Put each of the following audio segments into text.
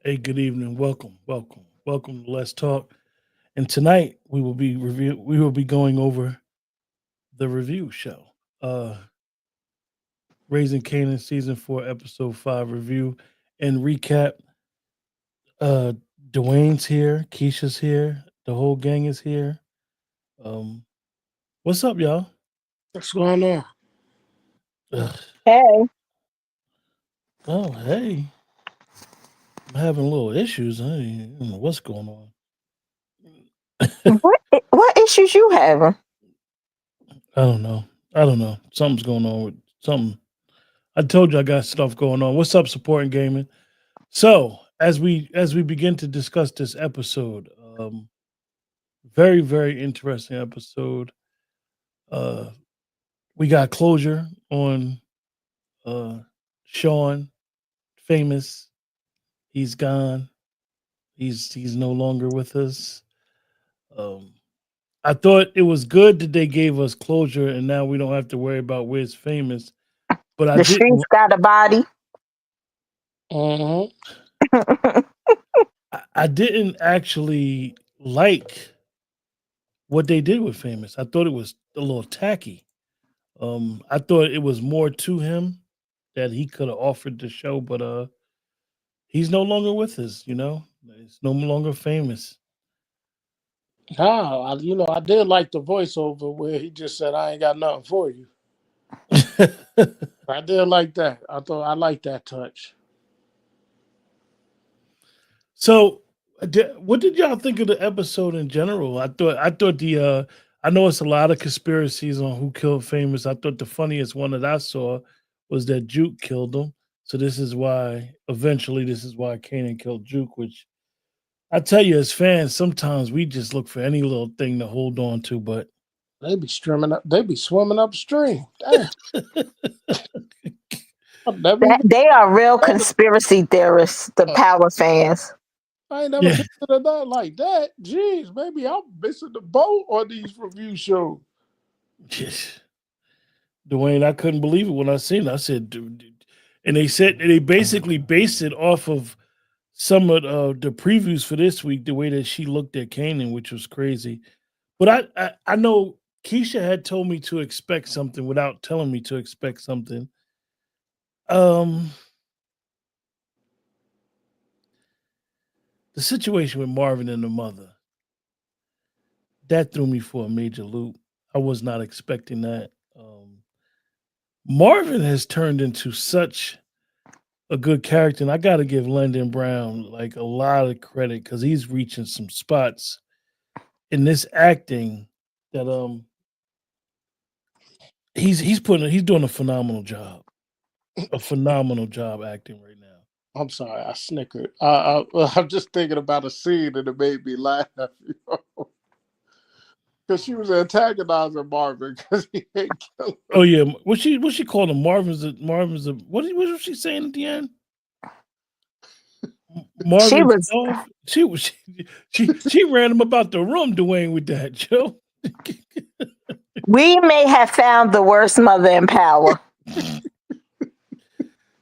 Hey, good evening. Welcome to Let's Talk. And tonight we will be going over the review show. Uh Raising Kanan season 4, episode 5 review and recap. Uh Dwayne's here, Keisha's here, the whole gang is here. Um what's up, y'all? What's going on? Ugh. Hey, Oh, hey. I'm having little issues. I don't know what's going on. what issues you having? I don't know. I don't know. Something's going on with something. I told you I got stuff going on. What's up, supporting gaming? So as we begin to discuss this episode, very interesting episode. Uh, we got closure on uh, Sean, famous. He's gone. He's no longer with us. Um, I thought it was good that they gave us closure, and now we don't have to worry about where's famous. But I The streets didn't. got a body. Mm-hmm. I didn't actually like what they did with famous. I thought it was a little tacky. I thought it was more to him that he could have offered the show, but he's no longer with us. He's no longer famous. I did like the voiceover where he just said, "I ain't got nothing for you." I did like that. I liked that touch. So, what did y'all think of the episode in general? I thought I know it's a lot of conspiracies on who killed famous. I thought the funniest one that I saw was that Juke killed him. So this is why Kanan killed Juke, which I tell you, as fans, sometimes we just look for any little thing to hold on to. But They be swimming upstream. Damn, I've never even. They are real conspiracy theorists, the power fans. I ain't never yeah, considered that like that. Jeez, maybe I'm missing the boat on these review shows. just, Dwayne, I couldn't believe it when I seen it. I said, dude, and they said they basically based it off of some of the previews for this week, the way that she looked at Kanan, which was crazy. But I know Keisha had told me to expect something without telling me to expect something. Um, the situation with Marvin and the mother that threw me for a major loop. I was not expecting that. Marvin has turned into such a good character, and I got to give Lyndon Brown like a lot of credit because he's reaching some spots in this acting that he's doing a phenomenal job acting right now. I'm sorry, I snickered. I'm just thinking about a scene and it made me laugh. Because she was antagonizing Marvin because he ain't killed her. Oh yeah, what she called him? Marvin's a what was she saying at the end? She Marvin's was. off. She ran him about the room, Dwayne, with that Joe. We may have found the worst mother in power.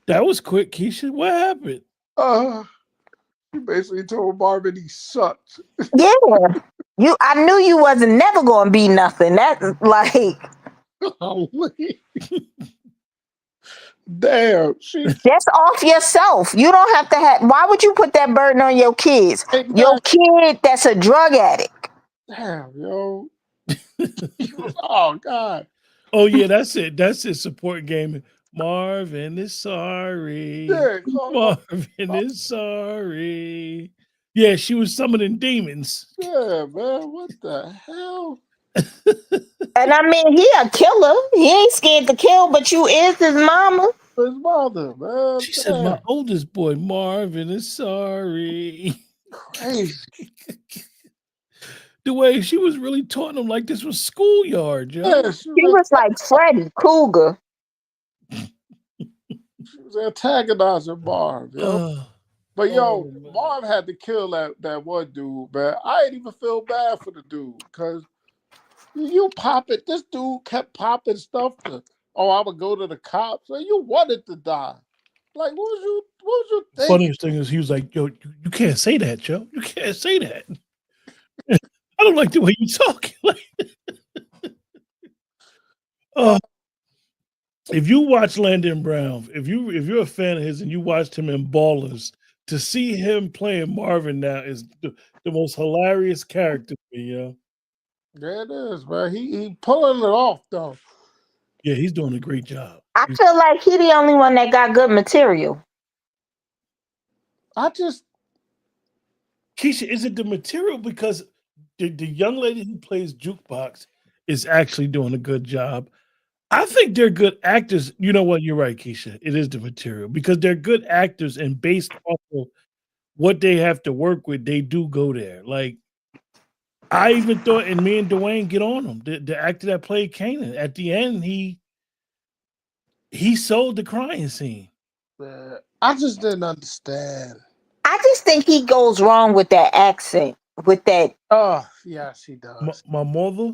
That was quick, Keisha. What happened? Uh, she basically told Marvin he sucked. Yeah, I knew you wasn't never gonna be nothing. That like Damn, she just off yourself. You don't have to have. Why would you put that burden on your kids? Your exactly. kid that's a drug addict. Damn, yo. Oh God. Oh yeah, that's it. That's it. Support gaming. Marvin is sorry. Yeah, Marvin is sorry. Yeah, she was summoning demons. yeah, man. What the hell? And I mean, he a killer. He ain't scared to kill, but you is his mama. His mother, man. She said, "My Damn, oldest boy Marvin is sorry." crazy. The way she was really taunting him like this was schoolyard, Yeah, yo. He was like Freddy Krueger. she was antagonizing Marv, yo. Oh, But yo, oh man. Marv had to kill that one dude, man. I ain't even feel bad for the dude because you pop it. This dude kept popping stuff to. Oh, I'm gonna go to the cops. So you wanted to die. Like, what was you thinking? Funniest thing is he was like, "Yo, you can't say that, Joe. You can't say that. I don't like the way you talk." Like, Uh, if you watch Landon Brown, if you're a fan of his and you watched him in Ballers, to see him playing Marvin now is the most hilarious character to me, yo. there it is, man. He pulling it off though. Yeah, he's doing a great job. I feel like he the only one that got good material. I just Keisha, is it the material? Because the young lady who plays Jukebox is actually doing a good job. I think they're good actors. You know what? You're right, Keisha. It is the material because they're good actors, and based off of what they have to work with, they do go there. Like I even thought, and me and Dwayne get on him. The actor that played Kanan at the end, he sold the crying scene. I just didn't understand. I just think he goes wrong with that accent. With that, Oh, yes, he does. My mother.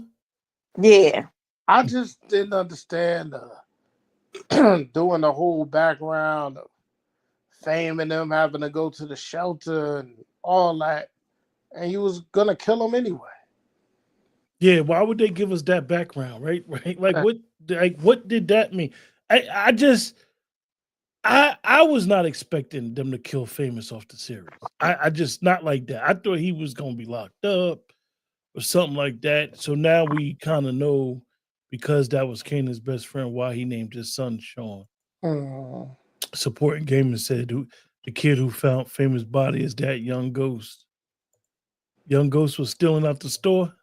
yeah. I just didn't understand doing the whole background of Fame and them having to go to the shelter and all that, and you was gonna kill him anyway. Yeah, why would they give us that background, right? Right? Like Yeah. what did that mean? I just I was not expecting them to kill Famous off the series. I just not like that. I thought he was gonna be locked up or something like that. So now we kind of know because that was Kanan's best friend why he named his son Sean. Mm. Supporting Gaiman said the kid who found Famous body is that young ghost. Young Ghost was stealing out the store.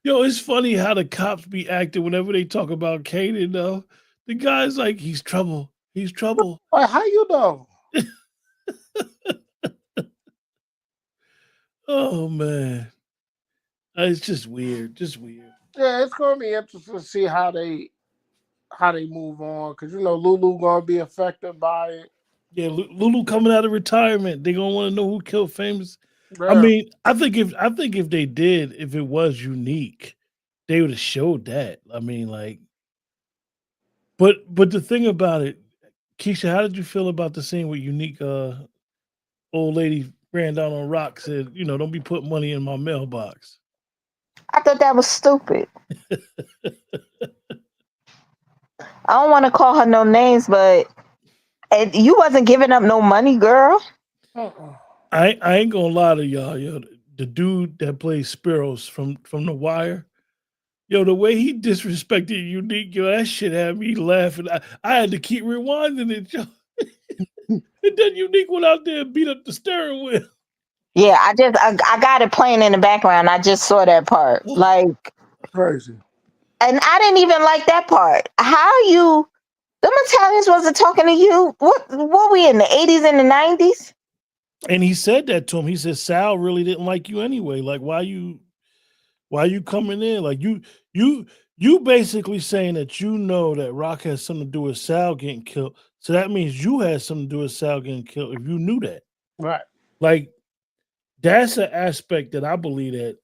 Yo, it's funny how the cops be acting whenever they talk about Kanan, though. The guy's like, he's trouble. He's trouble. Like, how you know? Oh man. It's just weird. Just weird. Yeah, it's gonna be interesting to see how they move on because you know Lulu gonna be affected by it. Yeah, Lulu coming out of retirement. They gonna want to know who killed Famous. I Yeah. mean, I think if they did, if it was unique, they would have showed that. I mean, like, but the thing about it, Keisha, how did you feel about the scene with Unique old lady ran down on rock said, don't be putting money in my mailbox. I thought that was stupid. I don't want to call her no names, but you wasn't giving up no money, girl. Uh-uh. I ain't gonna lie to y'all, yo. The dude that plays Sparrows from The Wire, yo, the way he disrespected Unique, yo, that shit had me laughing. I had to keep rewinding it, yo. And then Unique went out there and beat up the steering wheel. Yeah, I got it playing in the background. I just saw that part. Like, Crazy. and I didn't even like that part. How you them Italians wasn't talking to you? What we in the 80s and the 90s? And he said that to him. He said Sal really didn't like you anyway. Like, why you coming in? Like you basically saying that that Rock has something to do with Sal getting killed. So that means you had something to do with Sal getting killed if you knew that. Right. Like, that's an aspect that I believe that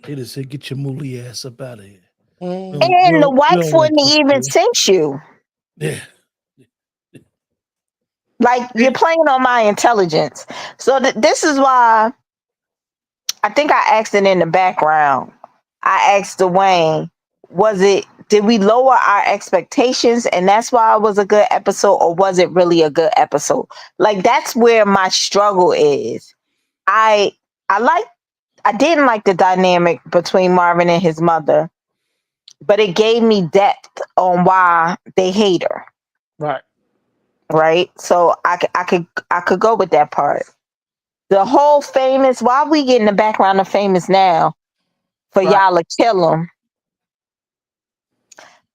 they just said, get your mooly ass up out of here. Mm. And the wife wouldn't talk even to cinch you. Yeah. Like, you're playing on my intelligence. So this is why I think I asked it in the background. I asked Dwayne, did we lower our expectations and that's why it was a good episode, or was it really a good episode? Like, that's where my struggle is. I didn't like the dynamic between Marvin and his mother, but it gave me depth on why they hate her. Right. Right? So I could go with that part. The whole Famous, why we get in the background of Famous now for Right. y'all to kill him?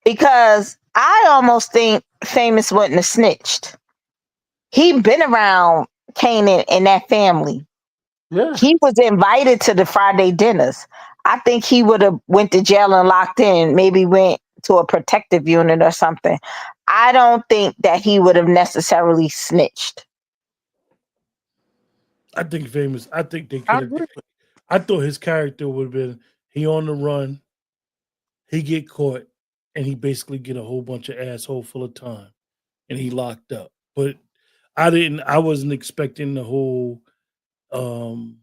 Because I almost think Famous wouldn't have snitched. He been around Kanan and that family. Yeah. He was invited to the Friday dinners. I think he would have went to jail and locked in, maybe went to a protective unit or something. I don't think that he would have necessarily snitched. I think I think they I could have. agree. I thought his character would have been he on the run. he get caught and he basically get a whole bunch of asshole full of time and he locked up. But I wasn't expecting the whole um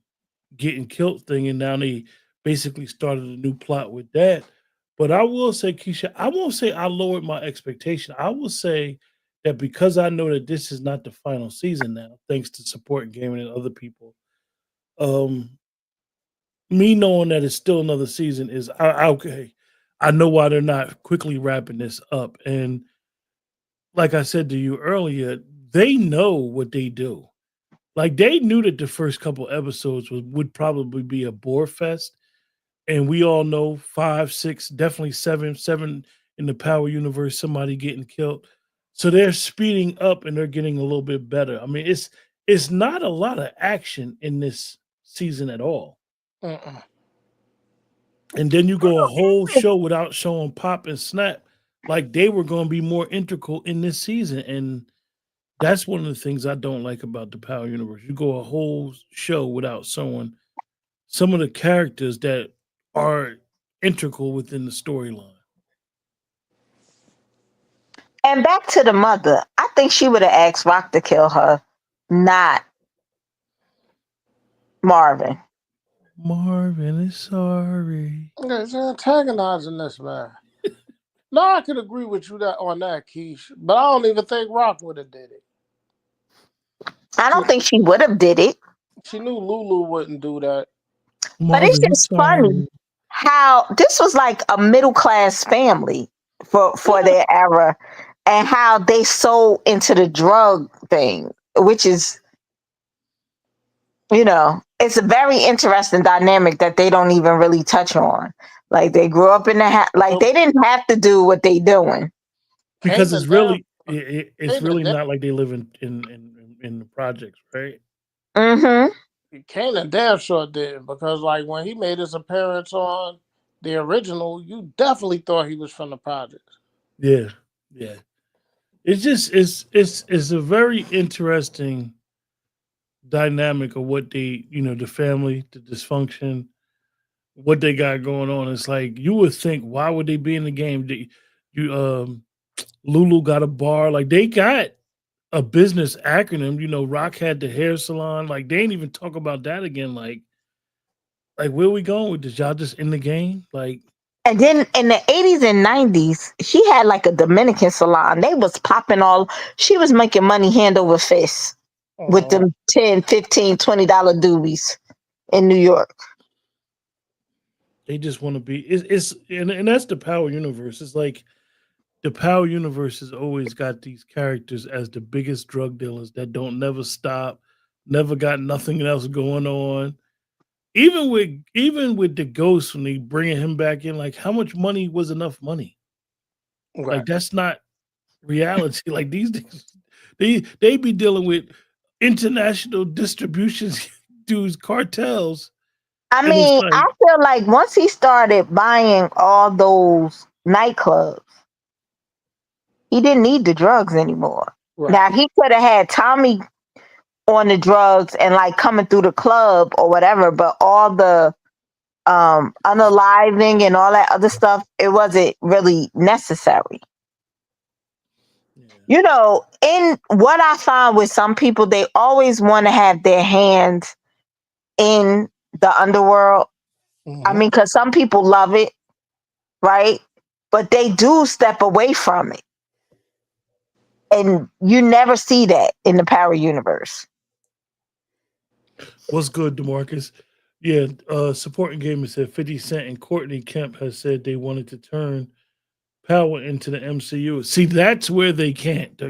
getting killed thing, and now they basically started a new plot with that. But I will say, Keisha, I won't say I lowered my expectation. I will say that because I know that this is not the final season now, thanks to support gaming and other people, um, me knowing that it's still another season is okay. I know why they're not quickly wrapping this up. And like I said to you earlier, they know what they do. Like they knew that the first couple episodes would probably be a bore fest, and we all know 5, 6, definitely 7, 7 in the Power Universe, somebody getting killed. So they're speeding up and they're getting a little bit better. I mean, it's not a lot of action in this season at all. Mm-mm. And then you go a whole show without showing Pop and Snap, like they were going to be more integral in this season. And that's one of the things I don't like about the Power Universe. You go a whole show without showing some of the characters that are integral within the storyline. And back to the mother. I think she would have asked Rock to kill her, not Marvin. Marvin is sorry. Okay, it's antagonizing this man. No, I could agree with you that on that, Keish, but I don't even think Rock would have did it. I She, don't think she would have did it. she knew Lulu wouldn't do that. But it's Marvin is just funny sorry. how this was like a middle class family for Yeah, their era, and how they so into the drug thing, which is, it's a very interesting dynamic that they don't even really touch on. Like they grew up in like so they didn't have to do what they doing. Because it's Kanan damn, really it's Kanan really damn, not like they live in the projects, right? Hmm. Kanan damn sure did because like when he made his appearance on the original, you definitely thought he was from the projects. Yeah, yeah. It's just it's a very interesting dynamic of what they the family, the dysfunction, what they got going on. It's like you would think, why would they be in the game? You Lulu got a bar, like they got a business acronym. Rock had the hair salon. Like they ain't even talk about that again. Like where we going with this? Y'all just in the game? Like And then in the 80s and 90s, she had like a Dominican salon. They was popping all, she was making money hand over fist with Oh, them 10, 15, $20 doobies in New York. they just want to be. It's and that's the Power Universe. It's like the Power Universe has always got these characters as the biggest drug dealers that don't never stop, never got nothing else going on. Even with the ghost when they bringing him back in, like how much money was enough money? right. Like that's not reality. Like these things, they be dealing with international distributions, dudes, cartels, I and it's mean, I like, feel like once he started buying all those nightclubs, he didn't need the drugs anymore. Right. Now, he could have had Tommy on the drugs and like coming through the club or whatever, but all the unaliving and all that other stuff, it wasn't really necessary. yeah, In what I find with some people, they always want to have their hands in the underworld. I Mm-hmm. mean, because some people love it, right? But they do step away from it. And you never see that in the Power Universe. what's good, Demarcus? Yeah, supporting gamers said 50 Cent and Courtney Kemp has said they wanted to turn Power into the MCU. See, that's where they can't.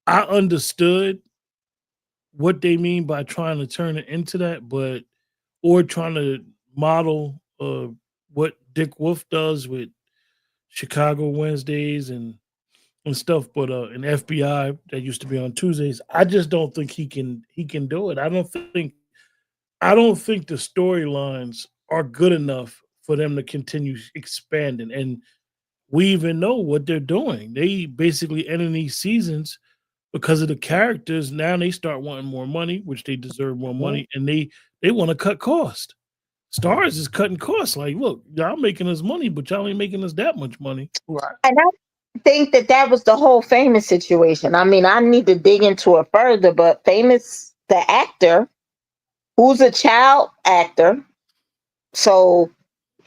I understood what they mean by trying to turn it into that, but or trying to model what Dick Wolf does with Chicago Wednesdays and stuff, but an FBI that used to be on Tuesdays. I just don't think he can do it. I don't think the storylines are good enough for them to continue expanding. And we even know what they're doing. They basically ending these seasons because of the characters. Now they start wanting more money, which they deserve more Mm-hmm. money, and they want to cut cost. Stars is cutting costs. Like, look, y'all making us money, but y'all ain't making us that much money. Right. And I think that was the whole Famous situation. I mean, I need to dig into it further, but Famous, the actor, who's a child actor, so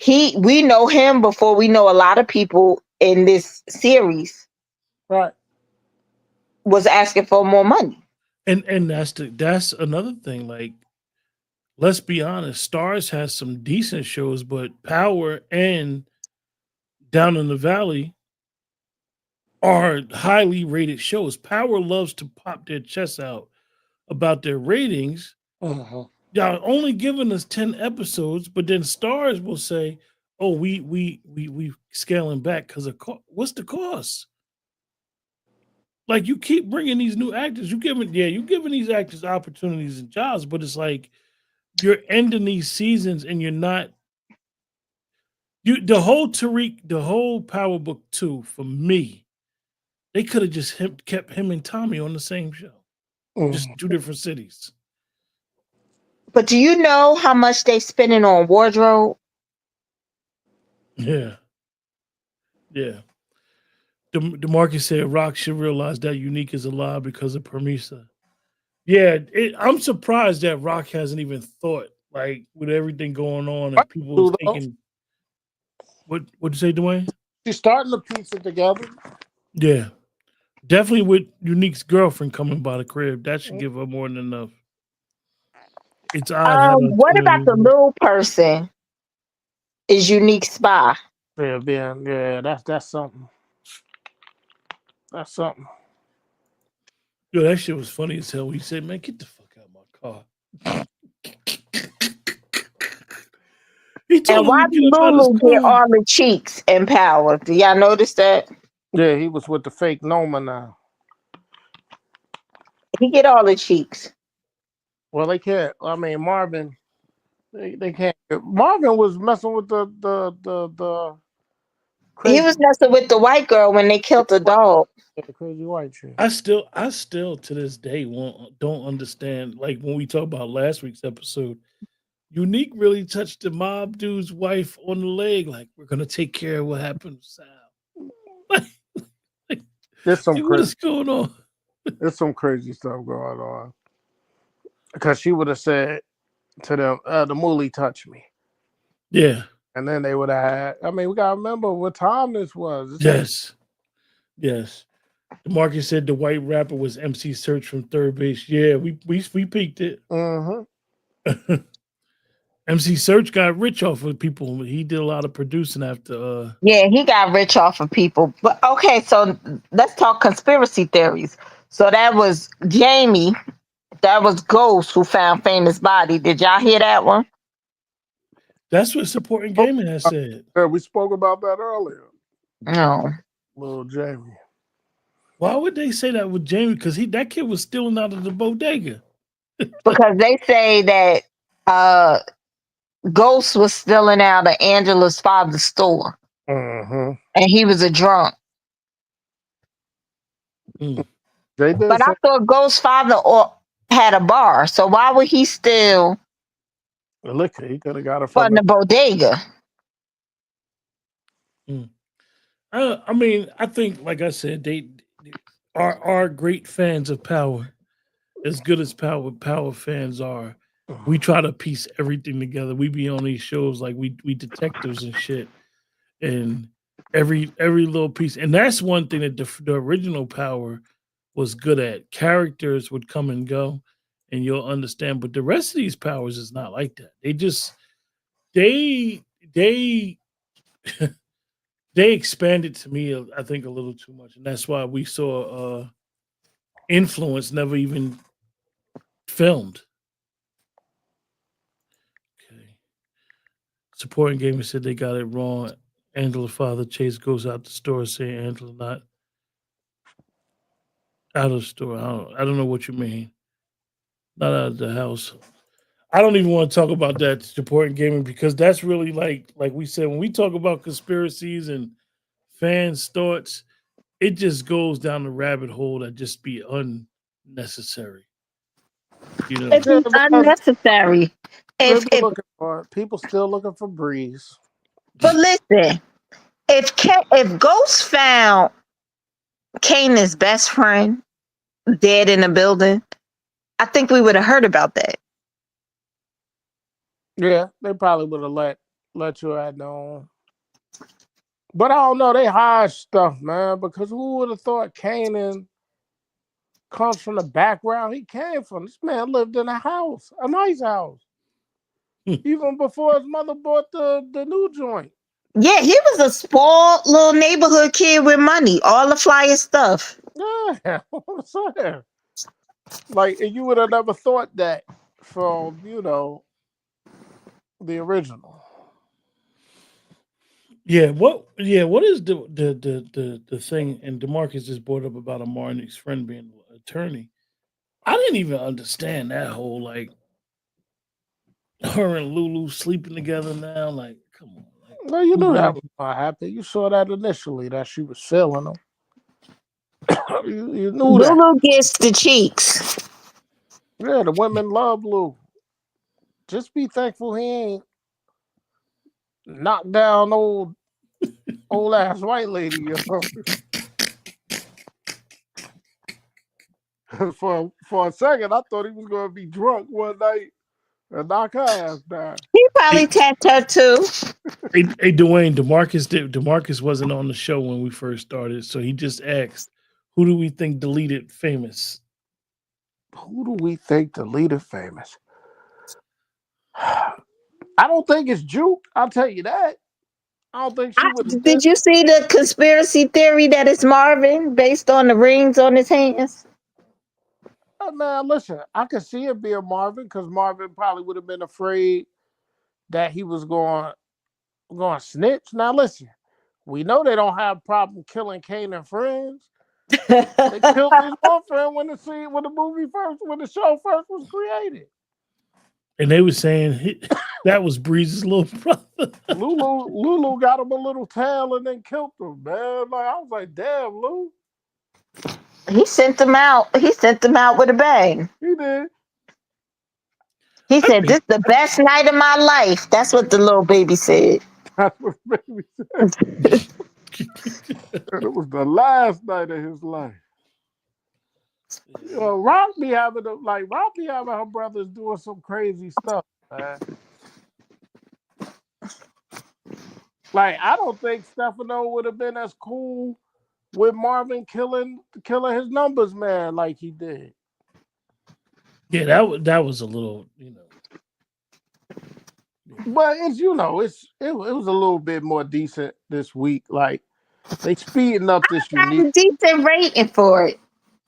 we know him before we know a lot of people in this series, Right. was asking for more money. And that's another thing. Like, let's be honest, Stars has some decent shows, but Power and Down in the Valley are highly rated shows. Power loves to pop their chests out about their ratings. Mm-hmm. Y'all only giving us 10 episodes, but then Stars will say, "Oh, we scaling back because of what's the cost?" Like, you keep bringing these new actors, you giving these actors opportunities and jobs, but it's like you're ending these seasons and you're not the whole the whole Power Book 2 for me, they could have just kept him and Tommy on the same show, just Mm-hmm. two different cities. But do you know how much they spending on wardrobe? Yeah, yeah. DeMarcus said Rock should realize that Unique is alive because of Permisa. Yeah, I'm surprised that Rock hasn't even thought, like, with everything going on and people Though. thinking, what'd you say, Dwayne? She's starting to piece it together. Yeah, definitely with Unique's girlfriend coming by the crib, that should give her more than enough. It's odd how the What two of about the them. little person? Is Unique spy? Yeah, that's something. That's something. Yo, that shit was funny as hell. He said, "Man, get the fuck out of my car." He And told him why to did get up out of his Lulu get car. all the cheeks in Power? Do y'all notice that? Yeah, he was with the fake Noma now. He get all the cheeks. Well, they can't. I mean, Marvin, they can't. Marvin was messing with the He crazy was messing with the white girl when they killed the dog. the crazy white chick. I still to this day don't understand. Like, when we talk about last week's episode, Unique really touched the mob dude's wife on the leg. Like, we're gonna take care of what happened to Sal. Like, There's some what crazy. is going on? There's some crazy stuff going on. Because she would have said to them, "The moolie touched me," Yeah. and then they would have had. I mean, we gotta remember what time this was. Yes. Yes. Marcus said the white rapper was MC Search from Third Base. Yeah, we peaked it. Mm-hmm. MC Search got rich off of people. He did a lot of producing after. Yeah, he got rich off of people. But okay, so let's talk conspiracy theories. So that was Jamie. That was Ghost who found Famous body. Did y'all hear that one? That's what Supporting Gaming has said. Yeah, we spoke about that earlier. No. Little Jamie. Why would they say that with Jamie? Because that kid was stealing out of the bodega. Because they say that Ghost was stealing out of Angela's father's store. Mm-hmm. And he was a drunk. Mm. They did But I say thought Ghost's father had a bar. So why would he steal the liquor. He could have got it from from the bodega? Mm. I mean, I think, like I said, they are great fans of Power. As good as Power fans are, we try to piece everything together. We be on these shows like we detectives and shit, and every little piece. And that's one thing that the original Power was good at. Characters would come and go, and you'll understand. But the rest of these Powers is not like that. They just they they they expanded to me, I think, a little too much, and that's why we saw Influence never even filmed. Okay. Supporting Gamers said they got it wrong. Angela's father Chase goes out the store saying Angela not out of the store. I don't know what you mean. Not out of the house. I don't even want to talk about that supporting gaming because that's really like we said, when we talk about conspiracies and fans' thoughts, it just goes down the rabbit hole that just be unnecessary. You know. It's yeah, because unnecessary. They If be if looking for it. People still looking for Breeze. but listen, if Ghost found Kanan's best friend dead in a building, I think we would have heard about that. Yeah, they probably would have let you have known. But I don't know. They hide stuff, man. Because who would have thought Kanan comes from the background he came from? This man lived in a house, a nice house, even before his mother bought the new joint. Yeah, he was a spoiled little neighborhood kid with money, all the flyest stuff. Yeah, I'm saying. Like, and you would have never thought that from the original. Yeah, what is the thing? And Demarcus just brought up about Amarni's friend being an attorney. I didn't even understand that whole like her and Lulu sleeping together now. Like, come on, like Well, you who knew that wanted was gonna happen. You saw that initially that she was feeling him. You knew that. Lulu gets the cheeks. Yeah, the women love Lou. Just be thankful he ain't knocked down old ass white lady, for a second, I thought he was gonna be drunk one night and knock her ass down. He hey, probably tapped her too. hey Dwayne, Demarcus wasn't on the show when we first started, so he just asked, who do we think deleted famous? Who do we think the leader famous? I don't think it's Juke. I'll tell you that. I don't think she would have did. Did you see the conspiracy theory that it's Marvin based on the rings on his hands? Man, listen, I could see it being Marvin because Marvin probably would have been afraid that he was going to snitch. Now, listen, we know they don't have problem killing Kanan friends. They killed his one friend when the show first was created. And they were saying that was Breeze's little brother. Lulu got him a little tail and then killed him, man. Like I was like, damn, Lou. He sent them out. He sent them out with a bang. He did. He I said, "This think is the best night of my life." That's what the little baby said. That's what baby said. And it was the last night of his life. Rock be having her brothers doing some crazy stuff, man. Like I don't think Stefano would have been as cool with Marvin killing his numbers, man, like he did. Yeah, that was a little, But it was a little bit more decent this week. Like they speeding up this I unique. had a decent rating for it.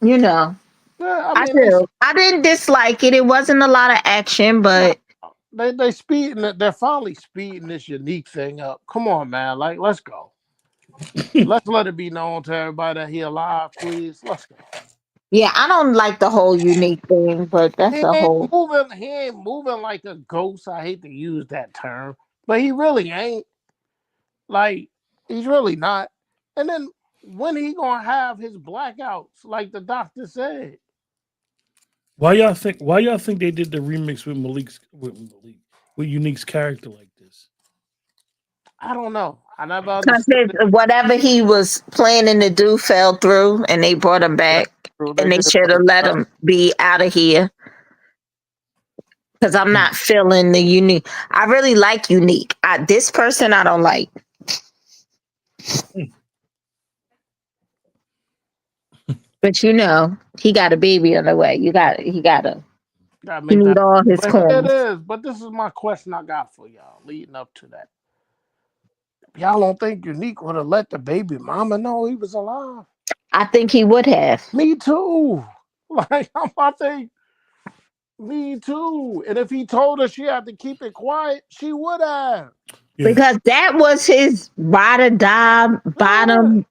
You know, Yeah, I I mean do. I didn't dislike it. It wasn't a lot of action, but they speeding it. They're finally speeding this unique thing up. Come on, man. Like let's go. Let's let it be known to everybody that he alive, please. Let's go. yeah, I don't like the whole unique thing. But that's a whole. He ain't moving like a ghost. I hate to use that term, but he really ain't. Like he's really not. And then when he gonna have his blackouts, like the doctor said? why y'all think they did the remix with with Unique's character like this? I don't know. I never Because understood it. whatever he was planning to do fell through, and they brought him That's back, true. They and they did should have bring let it up. him be out of here. Because I'm Hmm. not feeling the unique. I really like unique. This person I don't like. But he got a baby on the way. Gotta He make need that. all his But here it coins. is. But this is my question I got for y'all leading up to that. Y'all don't think Unique would have let the baby mama know he was alive? I think he would have. Me too. Like I think me too. And if he told her she had to keep it quiet, she would have. Yeah. Because that was his ride or die, Yeah. bottom,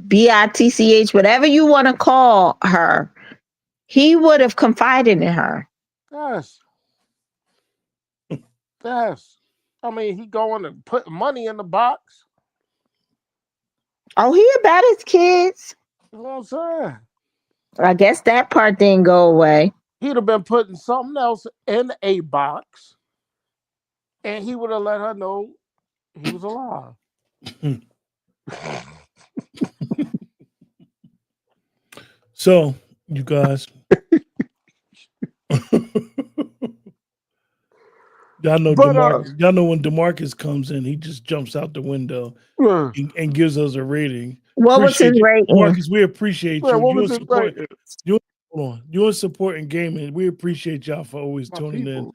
bitch, whatever you want to call her. He would have confided in her. Yes. Yes. I mean, he going to put money in the box. Oh, he about his kids. You know what I'm saying? I guess that part didn't go away. He'd have been putting something else in a box. and he would have let her know he was alive. So, you guys, y'all know But DeMarcus. Y'all know when DeMarcus comes in, he just jumps out the window and gives us a rating. What was his Appreciate you, rating? Marcus. We appreciate you. what You was and it support. right? You hold on. You and support and gaming. We appreciate y'all for always My tuning in.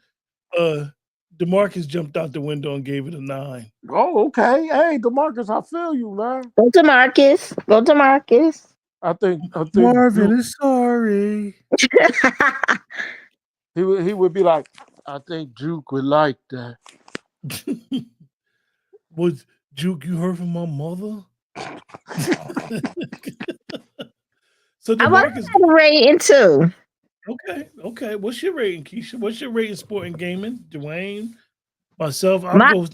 people. DeMarcus jumped out the window and gave it a 9. Oh, okay. Hey, DeMarcus, I feel you, man. Go to Marcus. Go to Marcus. I think Marvin is sorry. he would be like, I think Juke would like that. Was Juke, you heard from my mother? So I want DeMarcus, to rating too. okay. What's your rating, Keisha? What's your rating, sport and gaming? Dwayne, myself, I'll My, go.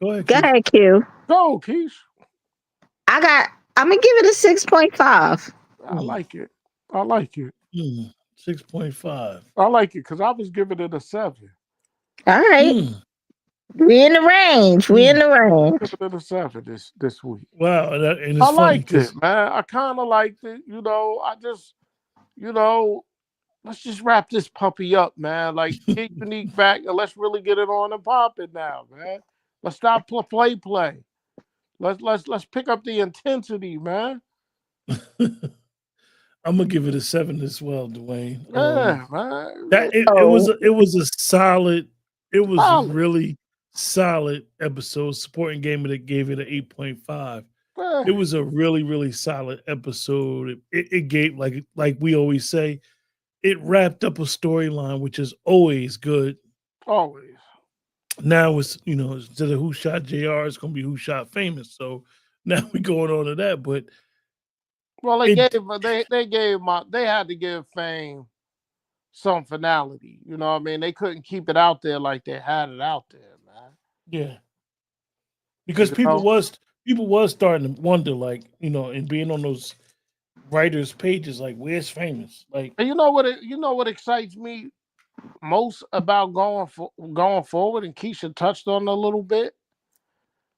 Go ahead, go Keisha. ahead, Q. Go, Keish. I'm gonna give it a 6.5. I like it. I like it. 6.5. I like it because I was giving it a 7. All right. Mm, We in the range. We in mm. the range. Giving it a 7 this week. Wow, and I it's funny liked it, because man. I kind of liked it. You know, let's just wrap this puppy up, man. Like, get Unique back and let's really get it on and pop it now, man. Let's stop play. Let's pick up the intensity, man. I'm gonna give it a 7 as well, Dwayne. Yeah, man. That Oh, it was a solid, it was Solid. really solid episode. Supporting gamer that gave it an 8.5. It Man. was a really, really solid episode. It gave like we always say, it wrapped up a storyline, which is always good. Always. Now it's instead of who shot JR, it's gonna be who shot famous. So now we going on to that. But Well, it they had to give Fame some finality. You know what I mean? They couldn't keep it out there like they had it out there, man. yeah. Because You know? people was starting to wonder, like, and being on those writers' pages, like, where's famous? Like, And you know what excites me most about going forward, and Keisha touched on it a little bit.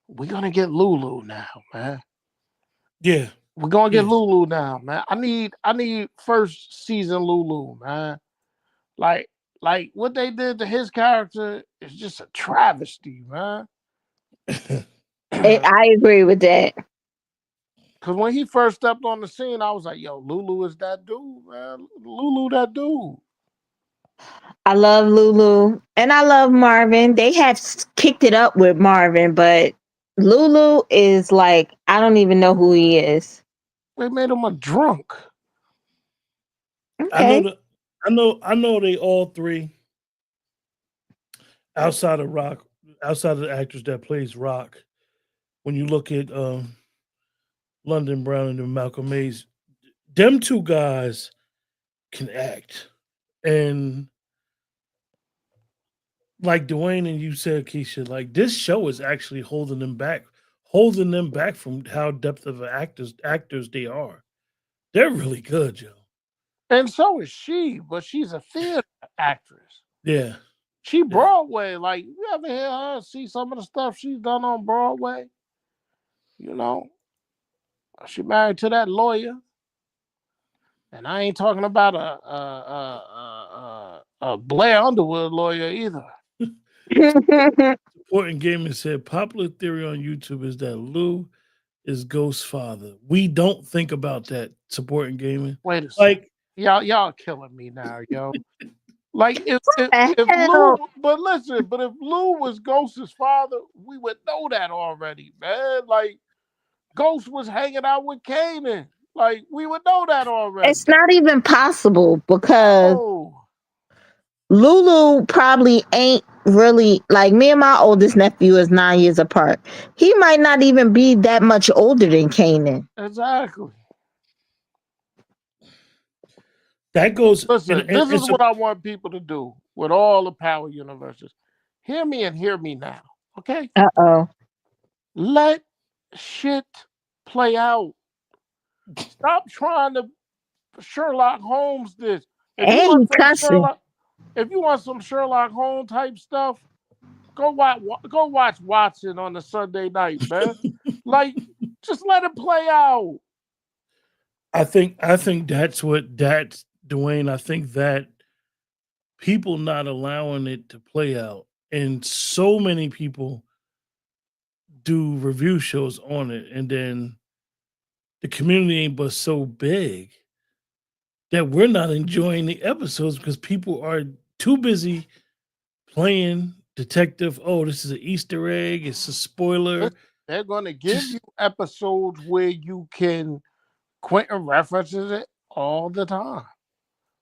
We're gonna get Lulu now, man. yeah, We're gonna get yeah. Lulu now, man. I need first season Lulu, man. Like like what they did to his character is just a travesty, man. Because I agree with that. when he first stepped on the scene, I was like, yo, Lulu is that dude, man. Lulu that dude. I love Lulu and I love Marvin. They have kicked it up with Marvin, but Lulu is like, I don't even know who he is. They made him a drunk. I know Okay. the I know they all three outside of Rock, outside of the actors that plays Rock. When you look at London Brown and Malcolm Mays, them two guys can act. And like Dwayne and you said, Keisha, like this show is actually holding them back from how depth of actors they are. They're really good, Joe. And so is she, but she's a theater actress. Yeah, She yeah. Broadway. Like, you ever hear her see some of the stuff she's done on Broadway? You know, she married to that lawyer. And I ain't talking about a Blair Underwood lawyer either. Important Gaming said popular theory on YouTube is that Lou is Ghost's father. We don't think about that. Supporting Gaming, Wait a second. like, Y'all killing me now, yo. Like if Lou, Hell, but if Lou was Ghost's father, we would know that already, man. Like Ghost was hanging out with Kanan. Like we would know that already. it's not even possible because Oh, Lulu probably ain't really like me and my oldest nephew is 9 years apart. He might not even be that much older than Kanan. exactly. that goes and, Listen, and this is it's a what I want people to do with all the power universes. Hear me and hear me now. Okay? Oh. Let shit play out. Stop trying to Sherlock Holmes this. If you And want he some cussing. Sherlock, if you want some Sherlock Holmes type stuff, Go watch Watson on the Sunday night, man. Like, just let it play out. I think that's Dwayne. I think that people not allowing it to play out, and so many people do review shows on it, and then the community ain't but so big that we're not enjoying the episodes because people are too busy playing detective. Oh, this is an Easter egg. It's a spoiler. They're gonna give Just you episodes where you can Quentin references it all the time.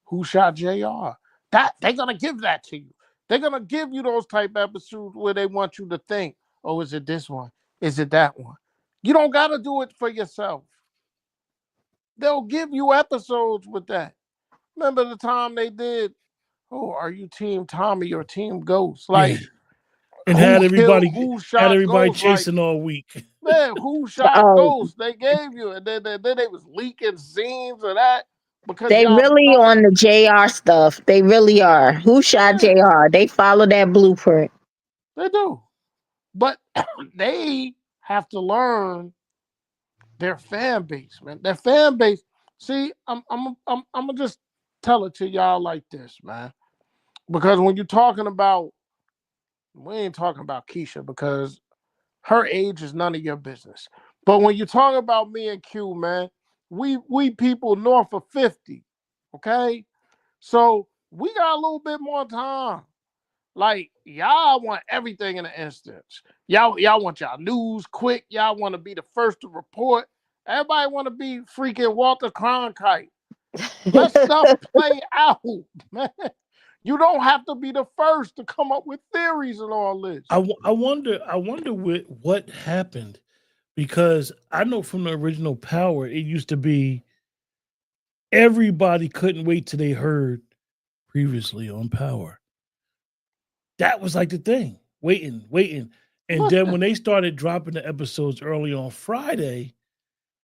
Who shot JR? That they're gonna give that to you. They're gonna give you those type episodes where they want you to think, oh, is it this one? Is it that one? You don't gotta do it for yourself. They'll give you episodes with that. Remember the time they did, oh, are you team Tommy or team Ghost? yeah, Like, and who killed, who had shot everybody Ghost? Like, chasing all week. man, who shot Oh, Ghost? They gave you, and then they was leaking scenes of that because they y'all really know, on the JR stuff. They really are. Who shot yeah, JR? They follow that blueprint. they do. But they have to learn their fan base, man. Their fan base. See, I'm gonna just tell it to y'all like this, man. Because when you're talking about, we ain't talking about Keisha because her age is none of your business. But when you talk about me and Q, man, we people north of 50, okay? So we got a little bit more time. Like, y'all want everything in an instance. Y'all want y'all news quick. Y'all want to be the first to report. Everybody want to be freaking Walter Cronkite. Let stuff play out, man. You don't have to be the first to come up with theories and all this. I wonder what happened because I know from the original Power, it used to be everybody couldn't wait till they heard previously on Power. That was like the thing, waiting. And then Listen, when they started dropping the episodes early on Friday,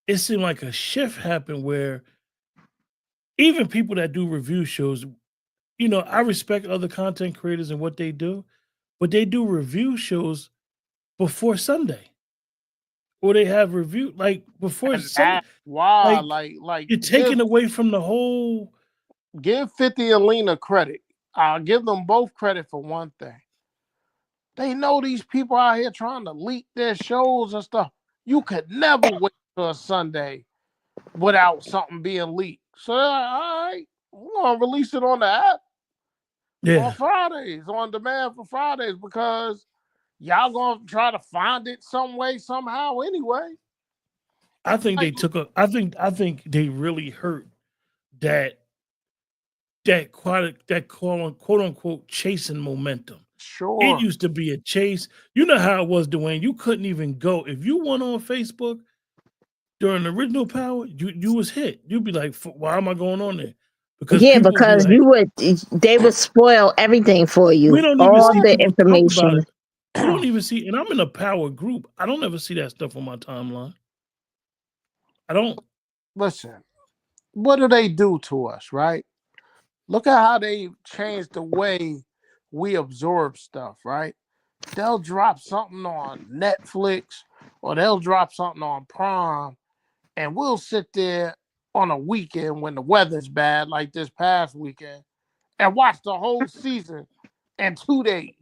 it seemed like a shift happened where even people that do review shows, I respect other content creators and what they do, but they do review shows before Sunday. Or they have review like before and Sunday. that's why, Like like you're taking away from the whole. give 50 and Lena credit. I'll give them both credit for one thing. They know these people out here trying to leak their shows and stuff. You could never wait till a Sunday without something being leaked. So, all right, we're going to release it on the app on Yeah, Fridays, on demand for Fridays, because y'all going to try to find it some way, somehow, anyway. I think they Like, took a. I think they really hurt that quote unquote chasing momentum. It sure. used to be a chase. You know how it was, Dwayne. You couldn't even go if you went on Facebook during the original Power. You was hit. You'd be like, "Why am I going on there?" Because Yeah, people would be because like, they would spoil everything for "We you, don't even all see the people talk about information. it. We don't even see." And I'm in a Power group. I don't ever see that stuff on my timeline. I don't. Listen, what do they do to us, right? Look at how they changed the way we absorb stuff, right? They'll drop something on Netflix or they'll drop something on Prime, and we'll sit there on a weekend when the weather's bad, like this past weekend, and watch the whole season in 2 days.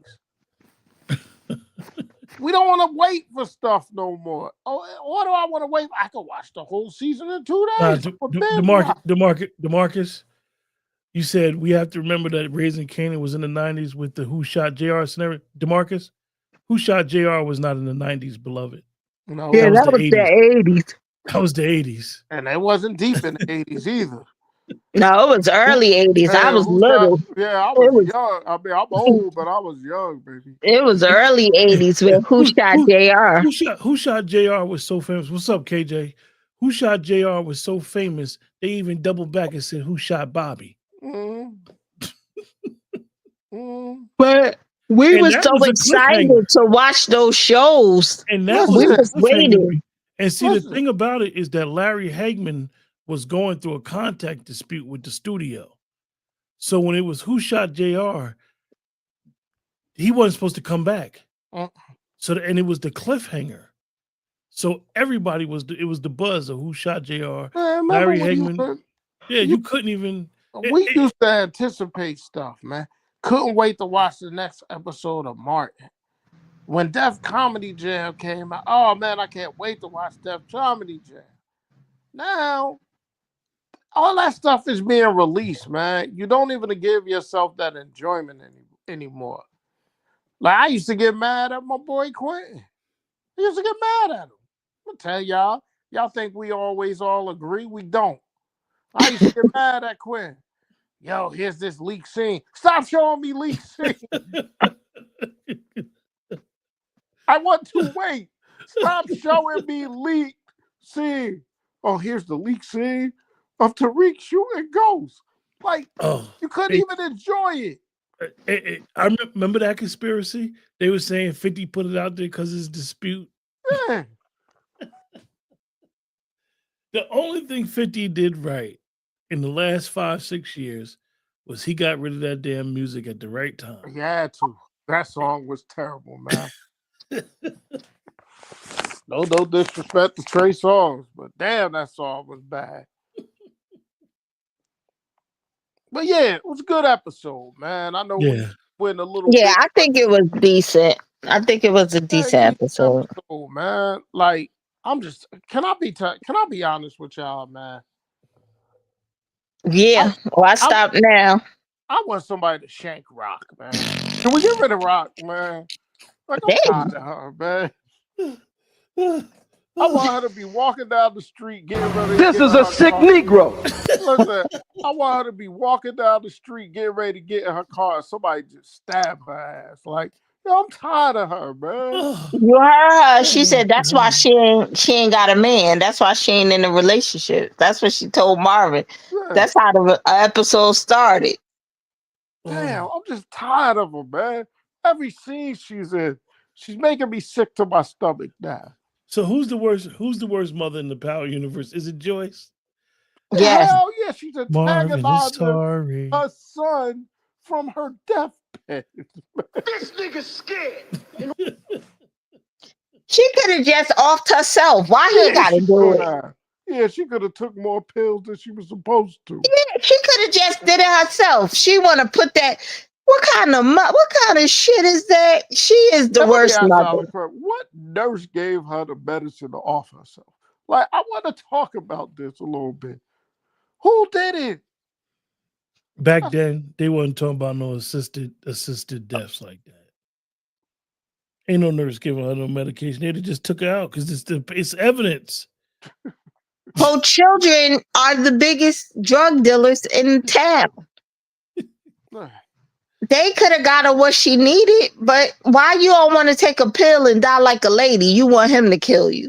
We don't want to wait for stuff no more. Oh, what do I want to wait? I can watch the whole season in 2 days. I'm a binge watch. Demarcus, you said we have to remember that Raising Kanan was in the '90s with the Who Shot JR scenario. Demarcus, Who Shot JR was not in the '90s, beloved. No, That Yeah, was that the was the '80s. 80s. That was the '80s. and it wasn't deep in the 80s either. No, it was Who, early 80s. I hey, was who shot? little. Yeah, I was It was young. I mean, I'm old, but I was young, baby. it was early 80s with Who Who Shot who JR. Who Shot JR was so famous. What's up, KJ? Who Shot JR was so famous they even doubled back and said Who Shot Bobby. Mm, mm. But we And were that so was a cliffhanger. excited to watch those shows. And that was We a Listen, was cliffhanger. waiting. And see, the listen. thing about it is that Larry Hagman was going through a contract dispute with the studio. So when it was Who Shot JR, he wasn't supposed to come back. Mm. So and it was the cliffhanger. So everybody it was the buzz of who shot JR. Man, remember Larry when Hagman. Yeah, you you couldn't even. we used to anticipate stuff, man. Couldn't wait to watch the next episode of Martin. When Def Comedy Jam came out, oh man, I can't wait to watch Def Comedy Jam. Now, all that stuff is being released, man. You don't even give yourself that enjoyment anymore. Like, I used to get mad at my boy Quentin. I used to get mad at him. I'm gonna tell y'all think we always all agree? We don't. I used to get mad at Quentin. Yo, here's this leak scene. Stop showing me leak scene. I want to wait. Stop showing me leak scene. Oh, here's the leak scene of Tariq shooting ghosts. Like, you couldn't even enjoy it. I remember that conspiracy. They were saying 50 put it out there because it's dispute. Yeah. The only thing 50 did right in the last 5-6 years was he got rid of that damn music at the right time. He had to. That song was terrible, man. No disrespect to Trey Songz, but damn, that song was bad. But yeah, it was a good episode, man. I know we went a little bit. Yeah, I think it was decent. I think it was a decent episode, man. Like, can I be honest with y'all, man? Yeah. I stopped now. I want somebody to shank Rock, man. Can we get rid of Rock, man? Like, I'm tired of her, man. I want her to be walking down the street getting ready. This is a sick Negro. Listen, I want her to be walking down the street getting ready to get in her car and somebody just stab her ass. Like, yo, I'm tired of her, man. You heard her. She said that's why she ain't got a man. That's why she ain't in a relationship. That's what she told Marvin. Yeah. That's how the episode started. Damn, I'm just tired of her, man. Every scene she's in, she's making me sick to my stomach now. So who's the worst mother in the Power universe? Is it Joyce? Yes. Hell yeah, she's antagonizing her son from her deathbed. This nigga's scared. She could have just offed herself. Why he gotta do it? Yeah, she could have took more pills than she was supposed to. Yeah, she could have just did it herself. She want to put that. What kind of shit is that? She is the worst mother. What nurse gave her the medicine to off herself? Like, I want to talk about this a little bit. Who did it? Back then, they wasn't talking about no assisted deaths like that. Ain't no nurse giving her no medication. They just took her out because it's evidence. Well, children are the biggest drug dealers in town. They could have got her what she needed, but why you don't want to take a pill and die like a lady? You want him to kill you.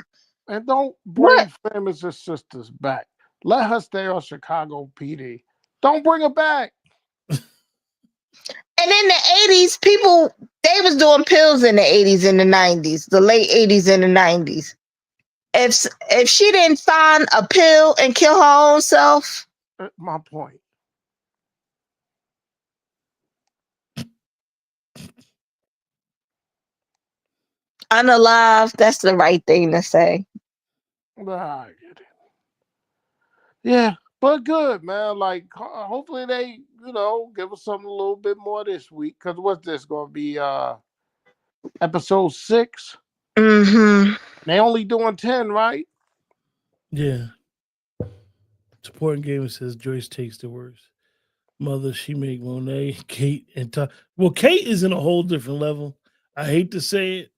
And don't bring Famous Sisters back. Let her stay on Chicago PD. Don't bring her back. And in the 80s, they was doing pills in the 80s and the 90s, the late 80s and the 90s. If she didn't find a pill and kill her own self. My point. Unalive, that's the right thing to say. I get it. Yeah, but good, man. Like, hopefully they, give us something a little bit more this week. Because what's this going to be? Episode 6? Mm-hmm. They only doing 10, right? Yeah. Supporting Gamer says Joyce takes the worst. Mother, she make Monet, Kate, and Tom. Well, Kate is in a whole different level. I hate to say it.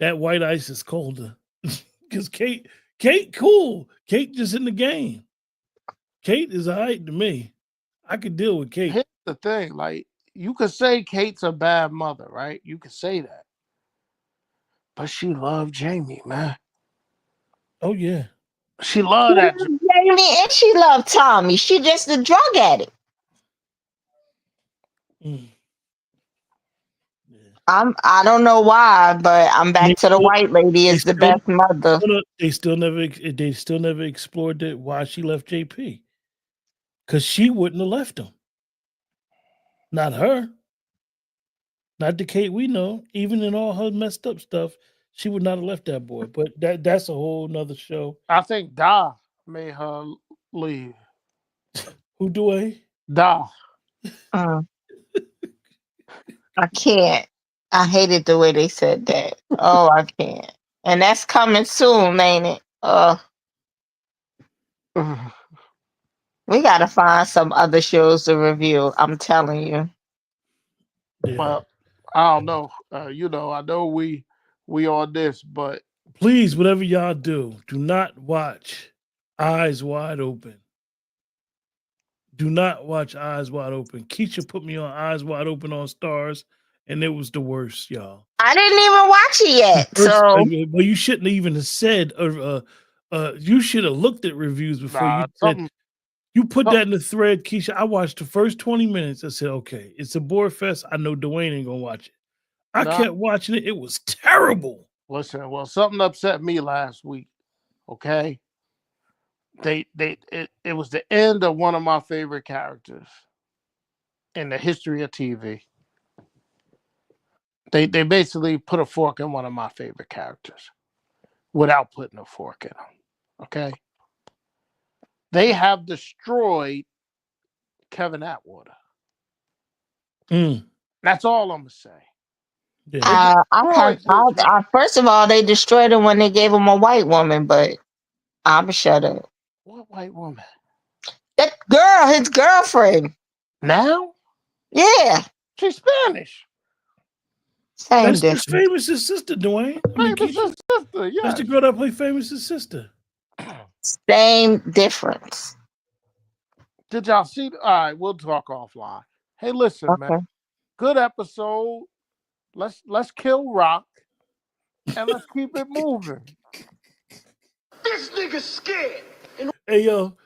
That white ice is colder. Because Kate, cool. Kate just in the game. Kate is all right to me. I could deal with Kate. Here's the thing. Like, you could say Kate's a bad mother, right? You could say that. But she loved Jamie, man. Oh, yeah. She loved that. Jamie and she loved Tommy. She just a drug addict. Mm. I don't know why, but I'm back to the white lady is the best mother. They still never explored why she left JP. Because she wouldn't have left him. Not her. Not the Kate we know. Even in all her messed up stuff, she would not have left that boy. But that's a whole nother show. I think Da made her leave. Who do I? Da. Mm, I can't. I hated the way they said that. Oh, I can't. And that's coming soon, ain't it? We gotta find some other shows to review. I'm telling you. Yeah. Well, I don't know. I know we on this, but Please, whatever y'all do not watch Eyes Wide Open. Do not watch Eyes Wide Open. Keisha put me on Eyes Wide Open on Stars, and it was the worst, y'all. I didn't even watch it yet. So Well, you shouldn't even have said. You should have looked at reviews before you said. You put that in the thread, Keisha. I watched the first 20 minutes. I said, okay, it's a bore fest. I know Dwayne ain't gonna watch it. I kept watching it. It was terrible. Listen, well, something upset me last week. Okay. It was the end of one of my favorite characters in the history of TV. They basically put a fork in one of my favorite characters without putting a fork in them. Okay. They have destroyed Kevin Atwater. That's all I'm gonna say. Yeah. First of all, they destroyed him when they gave him a white woman, but I'm shut up. What white woman? That girl, his girlfriend. Now? Yeah. She's Spanish. Same That's difference. Famous' sister, Dwayne. Famous' sister, yeah. That's the girl that played Famous' sister. Same difference. Did y'all see? All right, we'll talk offline. Hey, listen, man. Good episode. Let's kill Rock and let's keep it moving. This nigga's scared. Hey yo,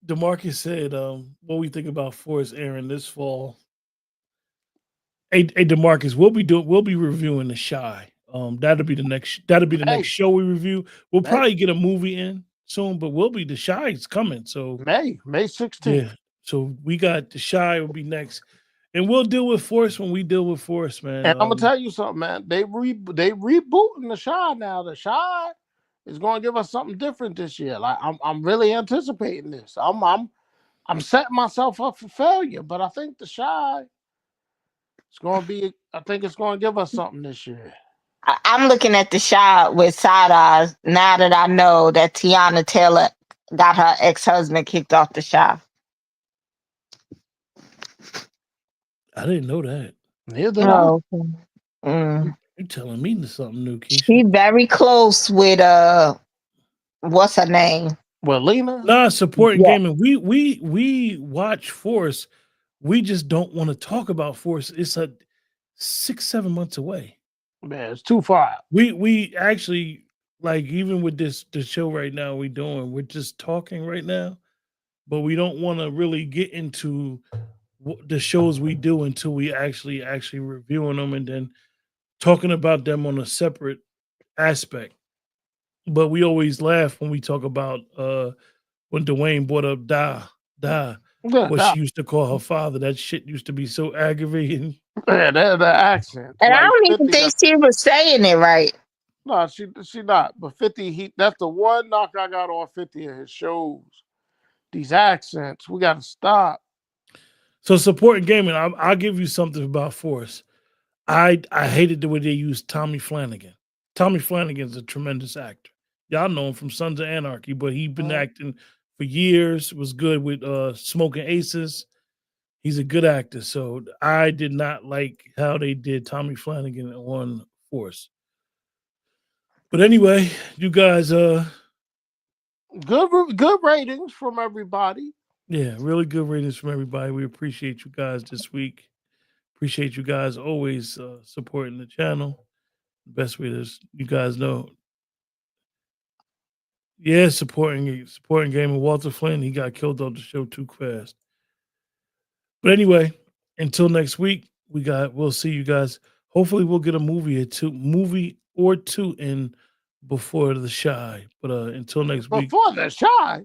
DeMarcus said, what we think about Forrest airing this fall. Hey DeMarcus, we'll be reviewing The Shy. That'll be the next show we review. We'll probably get a movie in soon, but The Shy is coming. So May 16th. Yeah. So we got The Shy will be next. And we'll deal with Forrest when we deal with Forrest, man. And I'm gonna tell you something, man. They rebooting The Shy now. The Shy is going to give us something different this year. Like I'm really anticipating this. I'm setting myself up for failure, but I think The Shy is going to be. I think it's going to give us something this year. I'm looking at The Shy with side eyes now that I know that Tiana Taylor got her ex-husband kicked off The Shy. I didn't know that. Neither. You're telling me something new, Keisha. She very close with what's her name? Well, Lena. Nah, supporting gaming. We watch Force. We just don't want to talk about Force. It's 6-7 months away. Man, it's too far out. We actually, like, even with the show right now we're just talking right now, but we don't want to really get into the shows we do until we actually reviewing them and then talking about them on a separate aspect. But we always laugh when we talk about when Dwayne brought up what she used to call her father. That shit used to be so aggravating. Yeah, the accent. And like, I don't even think she was saying it right. No, she not. But 50, that's the one knock I got on 50 of his shows. These accents, we got to stop. So supporting gaming, I'll give you something about Force. I hated the way they used Tommy Flanagan. Tommy Flanagan's a tremendous actor. Y'all know him from Sons of Anarchy, but he's been acting for years. Was good with Smoking Aces. He's a good actor. So I did not like how they did Tommy Flanagan on Force. But anyway, you guys good ratings from everybody. Yeah, really good ratings from everybody. We appreciate you guys this week. Appreciate you guys always supporting the channel. Best way is you guys know. Yeah, supporting gaming. Walter Flynn, he got killed off the show too fast. But anyway, until next week, we'll see you guys. Hopefully we'll get a movie or two in before The Shy. But until next week. Before The Shy?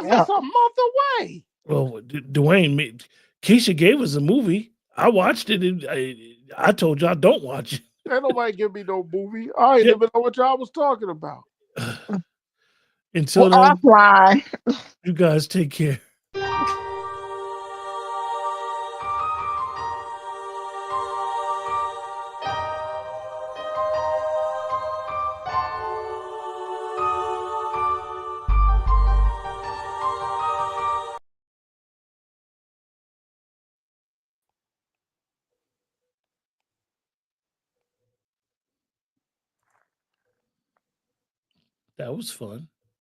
That's a month away. Well, Dwayne, Keisha gave us a movie. I watched it. I told y'all don't watch it. Ain't nobody give me no movie. I ain't Yeah. even know what y'all was talking about. Until We're then, offline. you guys take care. That was fun.